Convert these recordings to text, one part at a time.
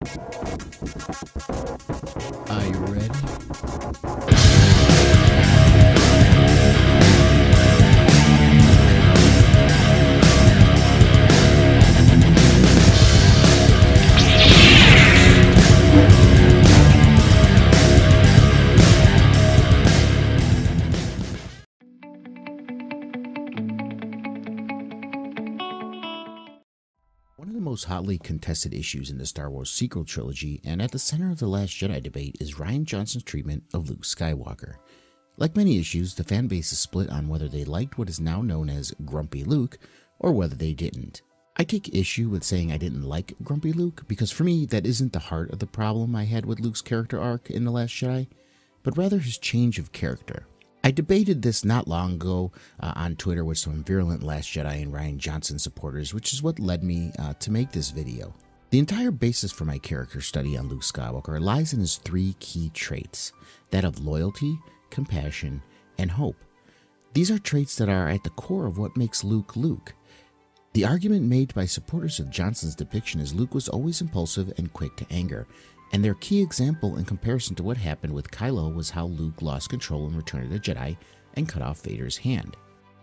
Are you ready? One of the most hotly contested issues in the Star Wars sequel trilogy, and at the center of the Last Jedi debate, is Rian Johnson's treatment of Luke Skywalker. Like many issues, the fan base is split on whether they liked what is now known as Grumpy Luke, or whether they didn't. I take issue with saying I didn't like Grumpy Luke, because for me that isn't the heart of the problem I had with Luke's character arc in The Last Jedi, but rather his change of character. I debated this not long ago on Twitter with some virulent Last Jedi and Rian Johnson supporters, which is what led me to make this video. The entire basis for my character study on Luke Skywalker lies in his three key traits, that of loyalty, compassion, and hope. These are traits that are at the core of what makes Luke Luke. The argument made by supporters of Johnson's depiction is Luke was always impulsive and quick to anger, and their key example in comparison to what happened with Kylo was how Luke lost control in Return of the Jedi and cut off Vader's hand.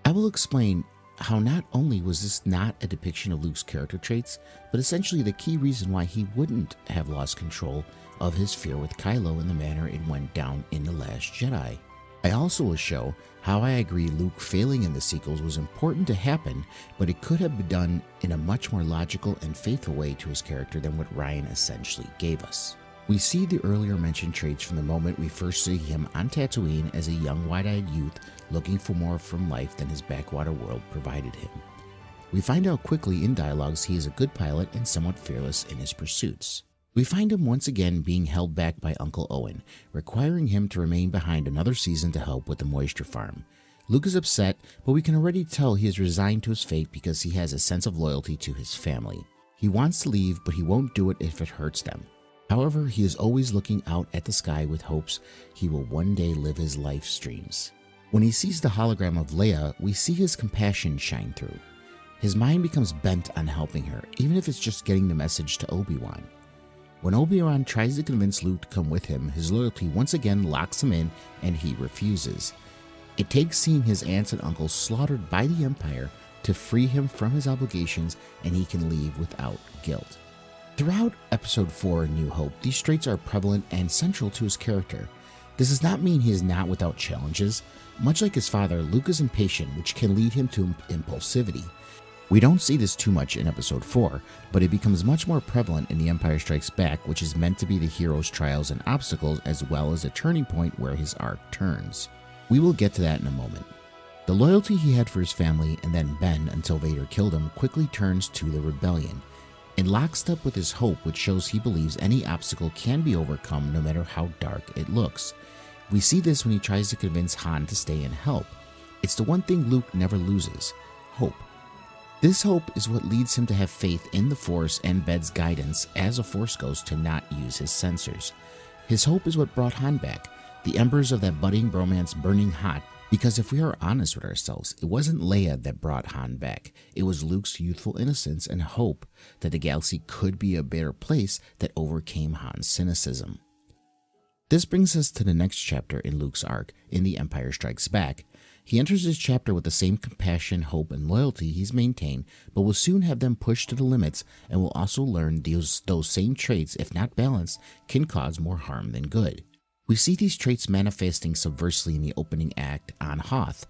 I will explain how not only was this not a depiction of Luke's character traits, but essentially the key reason why he wouldn't have lost control of his fear with Kylo in the manner it went down in The Last Jedi. I also will show how I agree Luke failing in the sequels was important to happen, but it could have been done in a much more logical and faithful way to his character than what Rian essentially gave us. We see the earlier mentioned traits from the moment we first see him on Tatooine as a young wide-eyed youth looking for more from life than his backwater world provided him. We find out quickly in dialogues he is a good pilot and somewhat fearless in his pursuits. We find him once again being held back by Uncle Owen, requiring him to remain behind another season to help with the moisture farm. Luke is upset, but we can already tell he is resigned to his fate because he has a sense of loyalty to his family. He wants to leave, but he won't do it if it hurts them. However, he is always looking out at the sky with hopes he will one day live his life's dreams. When he sees the hologram of Leia, we see his compassion shine through. His mind becomes bent on helping her, even if it's just getting the message to Obi-Wan. When Obi-Wan tries to convince Luke to come with him, his loyalty once again locks him in and he refuses. It takes seeing his aunts and uncles slaughtered by the Empire to free him from his obligations, and he can leave without guilt. Throughout Episode 4, New Hope, these traits are prevalent and central to his character. This does not mean he is not without challenges. Much like his father, Luke is impatient, which can lead him to impulsivity. We don't see this too much in Episode 4, but it becomes much more prevalent in The Empire Strikes Back, which is meant to be the hero's trials and obstacles as well as a turning point where his arc turns. We will get to that in a moment. The loyalty he had for his family and then Ben until Vader killed him quickly turns to the rebellion. In lockstep with his hope, which shows he believes any obstacle can be overcome no matter how dark it looks. We see this when he tries to convince Han to stay and help. It's the one thing Luke never loses: hope. This hope is what leads him to have faith in the Force and Ben's guidance as a Force ghost to not use his sensors. His hope is what brought Han back, the embers of that budding bromance burning hot, because if we are honest with ourselves, it wasn't Leia that brought Han back. It was Luke's youthful innocence and hope that the galaxy could be a better place that overcame Han's cynicism. This brings us to the next chapter in Luke's arc, in The Empire Strikes Back. He enters this chapter with the same compassion, hope, and loyalty he's maintained, but will soon have them pushed to the limits and will also learn those same traits, if not balanced, can cause more harm than good. We see these traits manifesting subversively in the opening act on Hoth.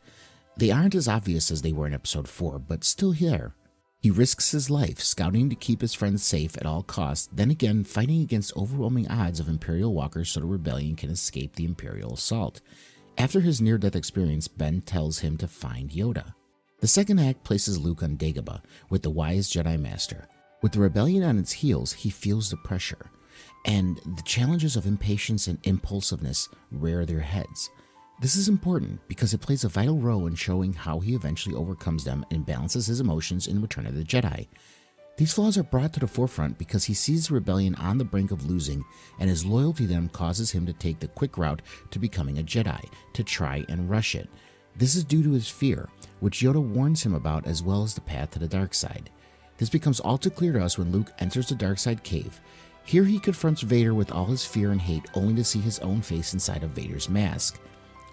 They aren't as obvious as they were in Episode 4, but still here. He risks his life, scouting to keep his friends safe at all costs, then again fighting against overwhelming odds of Imperial walkers so the rebellion can escape the Imperial assault. After his near-death experience, Ben tells him to find Yoda. The second act places Luke on Dagobah with the wise Jedi Master. With the rebellion on its heels, he feels the pressure, and the challenges of impatience and impulsiveness rear their heads. This is important because it plays a vital role in showing how he eventually overcomes them and balances his emotions in Return of the Jedi. These flaws are brought to the forefront because he sees the rebellion on the brink of losing, and his loyalty to them causes him to take the quick route to becoming a Jedi, to try and rush it. This is due to his fear, which Yoda warns him about, as well as the path to the dark side. This becomes all too clear to us when Luke enters the dark side cave. Here he confronts Vader with all his fear and hate, only to see his own face inside of Vader's mask.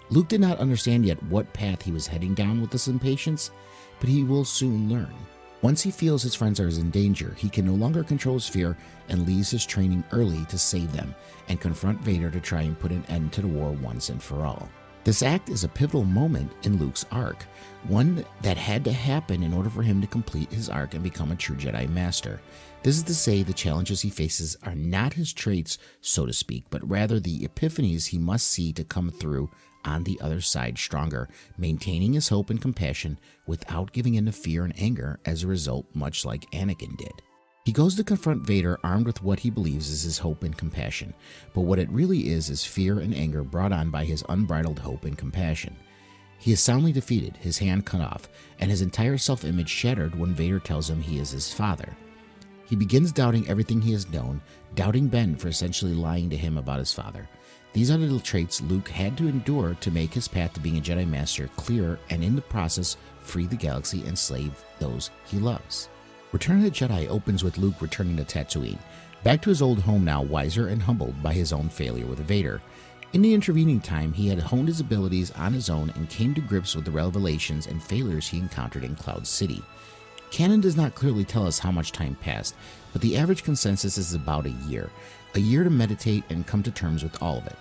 Luke did not understand yet what path he was heading down with this impatience, but he will soon learn. Once he feels his friends are in danger, he can no longer control his fear and leaves his training early to save them and confront Vader to try and put an end to the war once and for all. This act is a pivotal moment in Luke's arc, one that had to happen in order for him to complete his arc and become a true Jedi Master. This is to say, the challenges he faces are not his traits, so to speak, but rather the epiphanies he must see to come through on the other side stronger, maintaining his hope and compassion without giving in to fear and anger as a result, much like Anakin did. He goes to confront Vader armed with what he believes is his hope and compassion, but what it really is fear and anger brought on by his unbridled hope and compassion. He is soundly defeated, his hand cut off, and his entire self-image shattered when Vader tells him he is his father. He begins doubting everything he has known, doubting Ben for essentially lying to him about his father. These are the little traits Luke had to endure to make his path to being a Jedi Master clear and in the process free the galaxy and slave those he loves. Return of the Jedi opens with Luke returning to Tatooine, back to his old home now wiser and humbled by his own failure with Vader. In the intervening time, he had honed his abilities on his own and came to grips with the revelations and failures he encountered in Cloud City. Canon does not clearly tell us how much time passed, but the average consensus is about a year to meditate and come to terms with all of it.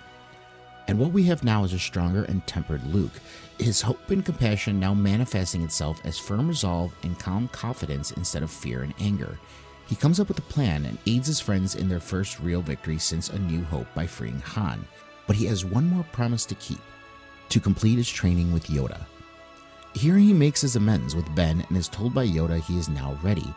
And what we have now is a stronger and tempered Luke, his hope and compassion now manifesting itself as firm resolve and calm confidence instead of fear and anger. He comes up with a plan and aids his friends in their first real victory since A New Hope by freeing Han, but he has one more promise to keep: to complete his training with Yoda. Here he makes his amends with Ben and is told by Yoda he is now ready,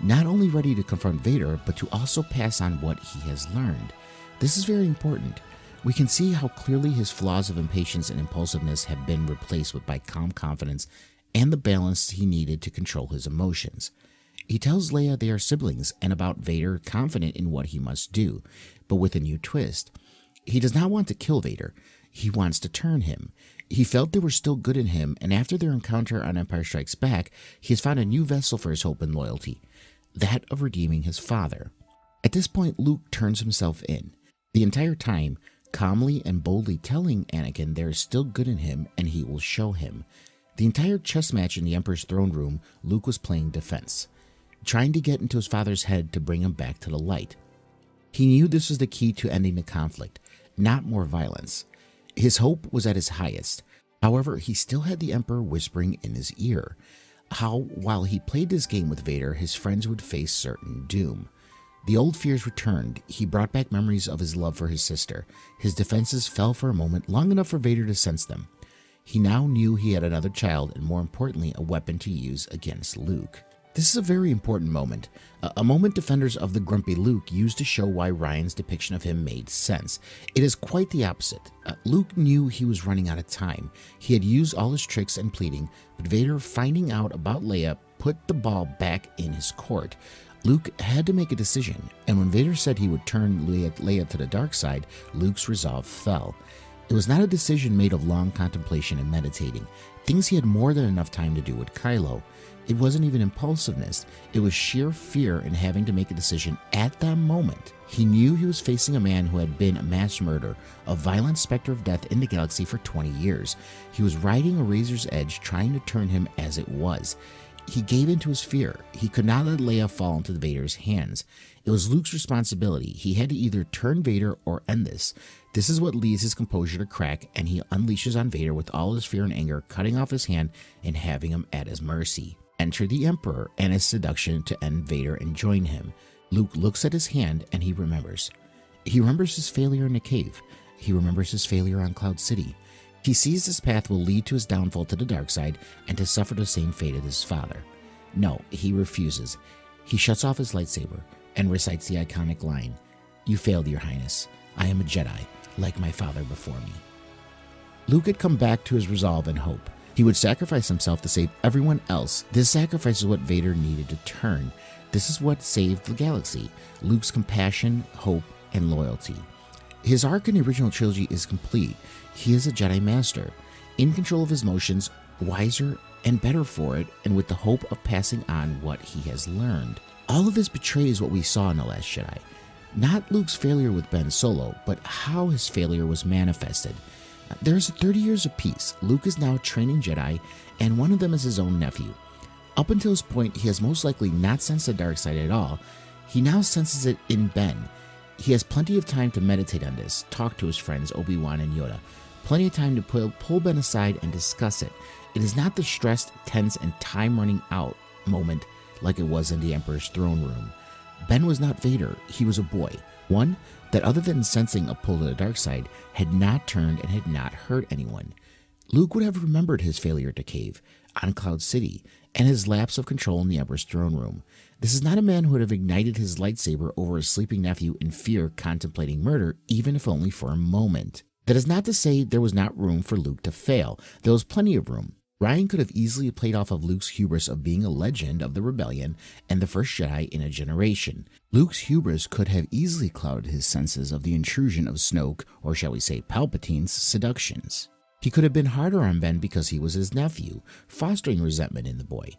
not only ready to confront Vader, but to also pass on what he has learned. This is very important. We can see how clearly his flaws of impatience and impulsiveness have been replaced by calm confidence and the balance he needed to control his emotions. He tells Leia they are siblings and about Vader, confident in what he must do, but with a new twist. He does not want to kill Vader. He wants to turn him. He felt there was still good in him, and after their encounter on Empire Strikes Back, he has found a new vessel for his hope and loyalty, that of redeeming his father. At this point, Luke turns himself in, the entire time calmly and boldly telling Anakin there is still good in him and he will show him. The entire chess match in the Emperor's throne room, Luke was playing defense, trying to get into his father's head to bring him back to the light. He knew this was the key to ending the conflict, not more violence. His hope was at its highest. However, he still had the Emperor whispering in his ear how, while he played this game with Vader, his friends would face certain doom. The old fears returned. He brought back memories of his love for his sister. His defenses fell for a moment, long enough for Vader to sense them. He now knew he had another child and, more importantly, a weapon to use against Luke. This is a very important moment, a moment defenders of the grumpy Luke used to show why Ryan's depiction of him made sense. It is quite the opposite. Luke knew he was running out of time. He had used all his tricks and pleading, but Vader, finding out about Leia, put the ball back in his court. Luke had to make a decision, and when Vader said he would turn Leia to the dark side, Luke's resolve fell. It was not a decision made of long contemplation and meditating, things he had more than enough time to do with Kylo. It wasn't even impulsiveness, it was sheer fear in having to make a decision at that moment. He knew he was facing a man who had been a mass murderer, a violent specter of death in the galaxy for 20 years. He was riding a razor's edge, trying to turn him as it was. He gave in to his fear. He could not let Leia fall into Vader's hands. It was Luke's responsibility. He had to either turn Vader or end this. This is what leads his composure to crack, and he unleashes on Vader with all his fear and anger, cutting off his hand and having him at his mercy. Enter the Emperor and his seduction to end Vader and join him. Luke looks at his hand and he remembers. He remembers his failure in the cave. He remembers his failure on Cloud City. He sees this path will lead to his downfall to the dark side and to suffer the same fate as his father. No, he refuses. He shuts off his lightsaber and recites the iconic line, "You failed, Your Highness. I am a Jedi, like my father before me." Luke had come back to his resolve and hope. He would sacrifice himself to save everyone else. This sacrifice is what Vader needed to turn. This is what saved the galaxy. Luke's compassion, hope, and loyalty. His arc in the original trilogy is complete. He is a Jedi Master, in control of his emotions, wiser and better for it, and with the hope of passing on what he has learned. All of this betrays what we saw in The Last Jedi. Not Luke's failure with Ben Solo, but how his failure was manifested. There's 30 years of peace. Luke is now training Jedi, and one of them is his own nephew. Up until this point, he has most likely not sensed the dark side at all. He now senses it in Ben. He has plenty of time to meditate on this, talk to his friends Obi-Wan and Yoda. Plenty of time to pull Ben aside and discuss it. It is not the stressed, tense, and time running out moment like it was in the Emperor's throne room. Ben was not Vader, he was a boy. One that, other than sensing a pull to the dark side, had not turned and had not hurt anyone. Luke would have remembered his failure to cave on Cloud City and his lapse of control in the Emperor's throne room. This is not a man who would have ignited his lightsaber over his sleeping nephew in fear, contemplating murder, even if only for a moment. That is not to say there was not room for Luke to fail. There was plenty of room. Rian could have easily played off of Luke's hubris of being a legend of the rebellion and the first Jedi in a generation. Luke's hubris could have easily clouded his senses of the intrusion of Snoke, or shall we say Palpatine's, seductions. He could have been harder on Ben because he was his nephew, fostering resentment in the boy.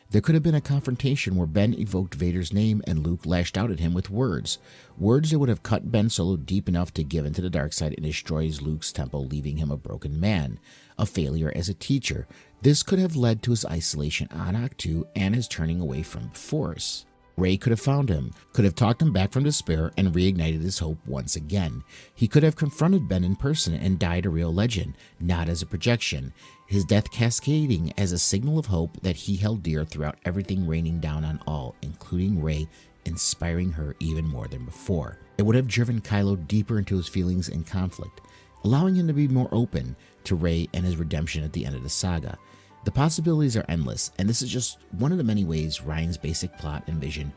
There could have been a confrontation where Ben evoked Vader's name and Luke lashed out at him with words that would have cut Ben Solo deep enough to give into the dark side and destroys Luke's temple, leaving him a broken man, a failure as a teacher. This could have led to his isolation on Ahch-To and his turning away from the Force. Rey could have found him, could have talked him back from despair and reignited his hope once again. He could have confronted Ben in person and died a real legend, not as a projection, his death cascading as a signal of hope that he held dear throughout everything raining down on all, including Rey, inspiring her even more than before. It would have driven Kylo deeper into his feelings and conflict, allowing him to be more open to Rey and his redemption at the end of the saga. The possibilities are endless, and this is just one of the many ways Rian's basic plot and vision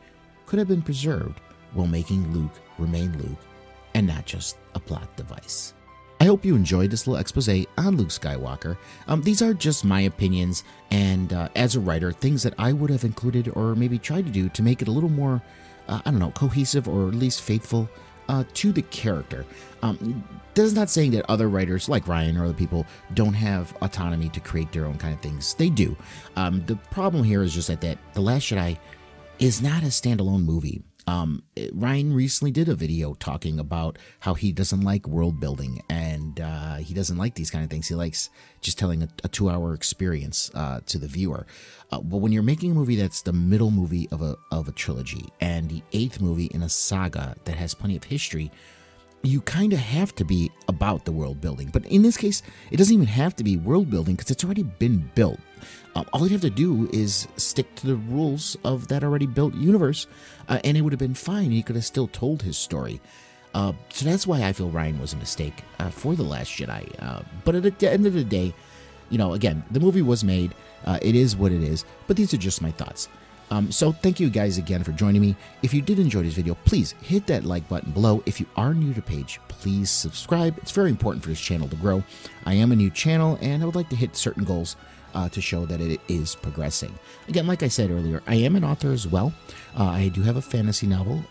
could have been preserved while making Luke remain Luke and not just a plot device. I hope you enjoyed this little expose on Luke Skywalker. These are just my opinions, and as a writer, things that I would have included or maybe tried to do to make it a little more, cohesive or at least faithful to the character. This is not saying that other writers like Rian or other people don't have autonomy to create their own kind of things. They do. The problem here is just that The Last Jedi is not a standalone movie. Rian recently did a video talking about how he doesn't like world building and he doesn't like these kind of things. He likes just telling a 2-hour experience to the viewer. But when you're making a movie that's the middle movie of a trilogy and the 8th movie in a saga that has plenty of history, you kind of have to be about the world building. But in this case, it doesn't even have to be world building because it's already been built. All you have to do is stick to the rules of that already built universe, and it would have been fine. He could have still told his story. So that's why I feel Rian was a mistake for The Last Jedi. But at the end of the day, again, the movie was made. It is what it is. But these are just my thoughts. So thank you guys again for joining me. If you did enjoy this video, please hit that like button below. If you are new to the page, please subscribe. It's very important for this channel to grow. I am a new channel and I would like to hit certain goals to show that it is progressing. Again, like I said earlier, I am an author as well. I do have a fantasy novel.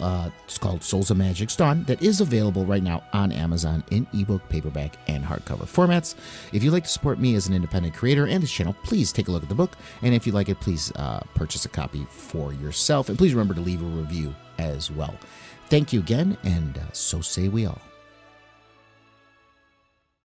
It's called Souls of Magic's Dawn that is available right now on Amazon in ebook, paperback, and hardcover formats. If you'd like to support me as an independent creator and this channel, please take a look at the book. And if you like it, please purchase a copy for yourself. And please remember to leave a review as well. Thank you again, and so say we all.